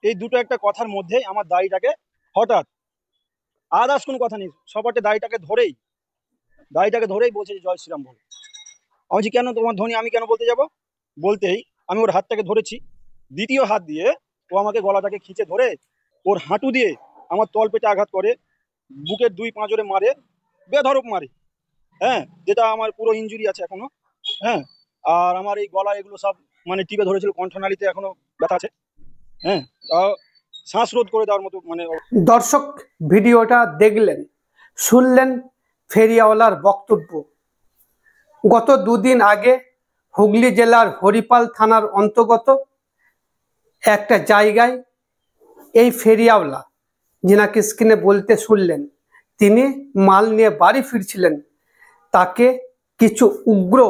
এই দুটো একটা কথার মধ্যেই আমার দাড়িটাকে হঠাৎ, আদার্স কোনো কথা নেই, সপাটে দাড়িটাকে ধরেই বলছে যে জয় শ্রীরাম বল। আমি বলছি কেন তোমার ধ্বনি আমি কেন বলতে যাব? বলতেই আমি ওর হাতটাকে ধরেছি, দ্বিতীয় হাত দিয়ে ও আমাকে গলাটাকে খিঁচে ধরে ওর হাঁটু দিয়ে আমার তলপেটে আঘাত করে, বুকের দুই পাঁজরে মারে, বেধড়ক মারে। হ্যাঁ, যেটা আমার পুরো ইনজুরি আছে এখনো। হ্যাঁ, আর আমার এই গলা এগুলো সব মানে টিপে ধরেছিল, কণ্ঠনালীতে এখনো ব্যথা আছে। হ্যাঁ, তাও শ্বাসরোধ করে দেওয়ার মতো মানে। দর্শক, ভিডিওটা দেখলেন, শুনলেন ফেরিয়াওয়ালার বক্তব্য। গত দুদিন আগে হুগলি জেলার হরিপাল থানার অন্তর্গত একটা জায়গায় এই ফেরিয়াওয়ালা, যিনাকে স্ক্রিনে বলতে শুনলেন, তিনি মাল নিয়ে বাড়ি ফিরছিলেন। তাকে কিছু উগ্র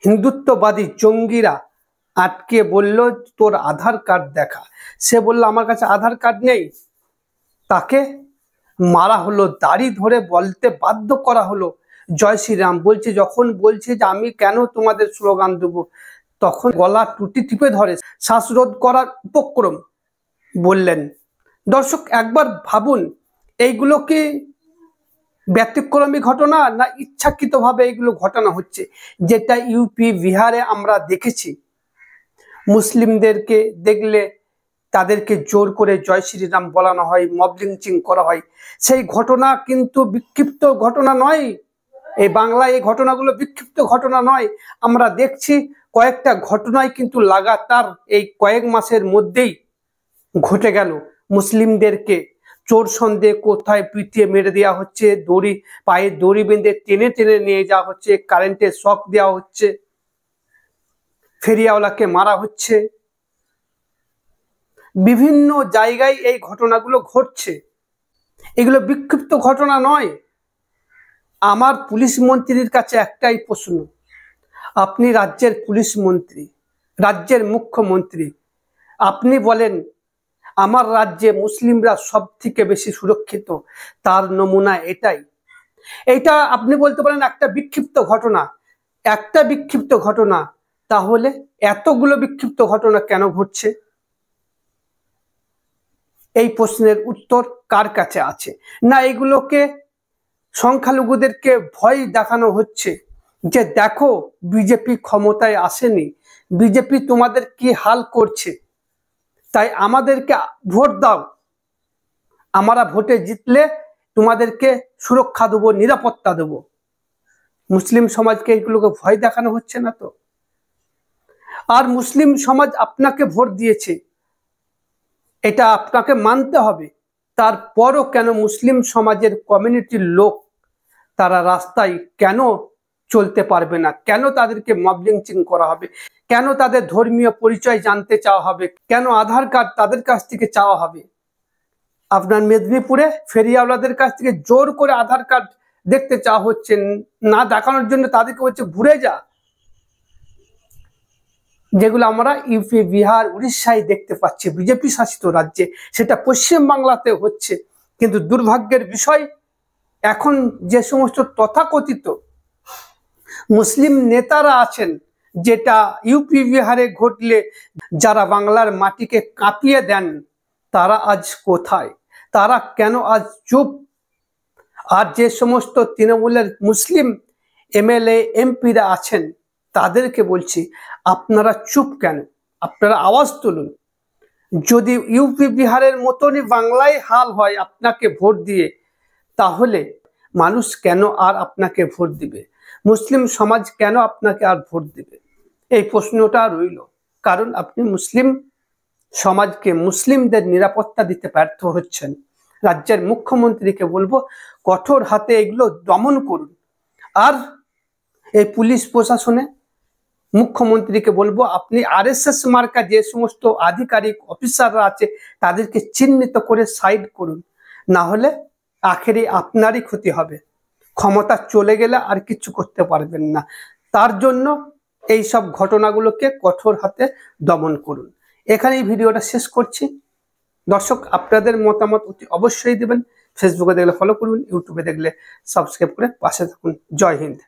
হিন্দুত্ববাদী জঙ্গিরা আটকে বলল, তোর আধার কার্ড দেখা। সে বলল, আমার কাছে আধার কার্ড নেই। তাকে মারা হলো, দাড়ি ধরে বলতে বাধ্য করা হলো জয় শ্রীরাম। বলছে, যখন বলছে যে আমি কেন তোমাদের স্লোগান দেবো, তখন গলা টুটি টিপে ধরে শ্বাসরোধ করার উপক্রম বললেন। দর্শক, একবার ভাবুন, এইগুলো কি ব্যতিক্রমী ঘটনা, না ইচ্ছাকৃতভাবে এইগুলো ঘটনা হচ্ছে? যেটা ইউপি বিহারে আমরা দেখেছি, মুসলিমদেরকে দেখলে তাদেরকে জোর করে জয় শ্রীরাম বলানো হয়, মব লিঞ্চিং করা হয়। সেই ঘটনা কিন্তু বিক্ষিপ্ত ঘটনা নয়। এই বাংলায় এই ঘটনাগুলো বিক্ষিপ্ত ঘটনা নয়। আমরা দেখছি কয়েকটা ঘটনায় কিন্তু লাগাতার এই কয়েক মাসের মধ্যেই ঘটে গেল। মুসলিমদেরকে চোর সন্দেহে কোথায় পিটিয়ে মেরে দেওয়া হচ্ছে, পায়ে দড়ি বেঁধে টেনে টেনে নিয়ে যাওয়া হচ্ছে, কারেন্টের শক দেওয়া হচ্ছে, ফেরিয়াওয়ালাকে মারা হচ্ছে। বিভিন্ন জায়গায় এই ঘটনাগুলো ঘটছে। এগুলো বিক্ষিপ্ত ঘটনা নয়। আমার পুলিশ মন্ত্রীর কাছে একটাই প্রশ্ন, আপনি রাজ্যের পুলিশ মন্ত্রী, রাজ্যের মুখ্যমন্ত্রী, আপনি বলেন আমার রাজ্যে মুসলিমরা সব থেকে বেশি সুরক্ষিত, তার নমুনা এটাই। এইটা আপনি বলতে পারেন একটা বিক্ষিপ্ত ঘটনা, একটা বিক্ষিপ্ত ঘটনা। তাহলে এতগুলো বিক্ষিপ্ত ঘটনা কেন ঘটছে? এই প্রশ্নের উত্তর কার কাছে আছে? না এগুলোকে সংখ্যালঘুদেরকে ভয় দেখানো হচ্ছে যে দেখো বিজেপি ক্ষমতায় আসেনি, বিজেপি তোমাদের কি হাল করছে, তাই আমাদেরকে ভোট দাও, আমরা ভোটে জিতলে তোমাদেরকে সুরক্ষা দেবো, নিরাপত্তা দেবো। মুসলিম সমাজকে এগুলোকে ভয় দেখানো হচ্ছে না তো? আর মুসলিম সমাজ আপনাকে ভোট দিয়েছে, এটা আপনাকে মানতে হবে। তারপরও কেন মুসলিম সমাজের কমিউনিটির লোক তারা রাস্তায় কেন চলতে পারবে না? কেন তাদেরকে মব লিঞ্চিং করা হবে? কেন তাদের ধর্মীয় পরিচয় জানতে চাওয়া হবে? কেন আধার কার্ড তাদের কাছ থেকে চাওয়া হবে? আপনার মেদিনীপুরে ফেরিয়াওয়ালাদের কাছ থেকে জোর করে আধার কার্ড দেখতে চাওয়া হচ্ছে, না দেখানোর জন্য তাদেরকে হচ্ছে ঘুরে যা। যেগুলো আমরা ইউপি, বিহার, উড়িষ্যায় দেখতে পাচ্ছি, বিজেপি শাসিত রাজ্যে, সেটা পশ্চিমবাংলাতে হচ্ছে। কিন্তু দুর্ভাগ্যের বিষয়, এখন যে সমস্ত তথাকথিত মুসলিম নেতারা আছেন, যেটা ইউপি বিহারে ঘটলে যারা বাংলার মাটিকে কাঁপিয়ে দেন, তারা আজ কোথায়? তারা কেন আজ চুপ? আর যে সমস্ত তৃণমূলের মুসলিম এমএলএ এমপিরা আছেন, তাদেরকে বলছি, আপনারা চুপ কেন? আপনারা আওয়াজ তুলুন। যদি ইউপি বিহারের মতনই বাংলায় হাল হয় আপনাকে ভোট দিয়ে, তাহলে মানুষ কেন আর আপনাকে ভোট দিবে? মুসলিম সমাজ কেন আপনাকে আর ভোট দিবে? এই প্রশ্নটা রইল। কারণ আপনি মুসলিম সমাজকে, মুসলিমদের নিরাপত্তা দিতে ব্যর্থ হচ্ছেন। রাজ্যের মুখ্যমন্ত্রীকে বলবো, কঠোর হাতে এগুলো দমন করুন। আর এই পুলিশ প্রশাসনে মুখ্যমন্ত্রীকে বলবো, আপনি আরএসএস মার্কা যে সমস্ত আধিকারিক অফিসাররা আছে, তাদেরকে চিহ্নিত করে সাইড করুন। না হলে আখেরে আপনারই ক্ষতি হবে। ক্ষমতা চলে গেলে আর কিছু করতে পারবেন না। তার জন্য এই সব ঘটনাগুলোকে কঠোর হাতে দমন করুন। এখানেই ভিডিওটা শেষ করছি। দর্শক, আপনাদের মতামত অবশ্যই দেবেন। ফেসবুকে দেখলে ফলো করুন, ইউটিউবে দেখলে সাবস্ক্রাইব করে পাশে থাকুন। জয় হিন্দ।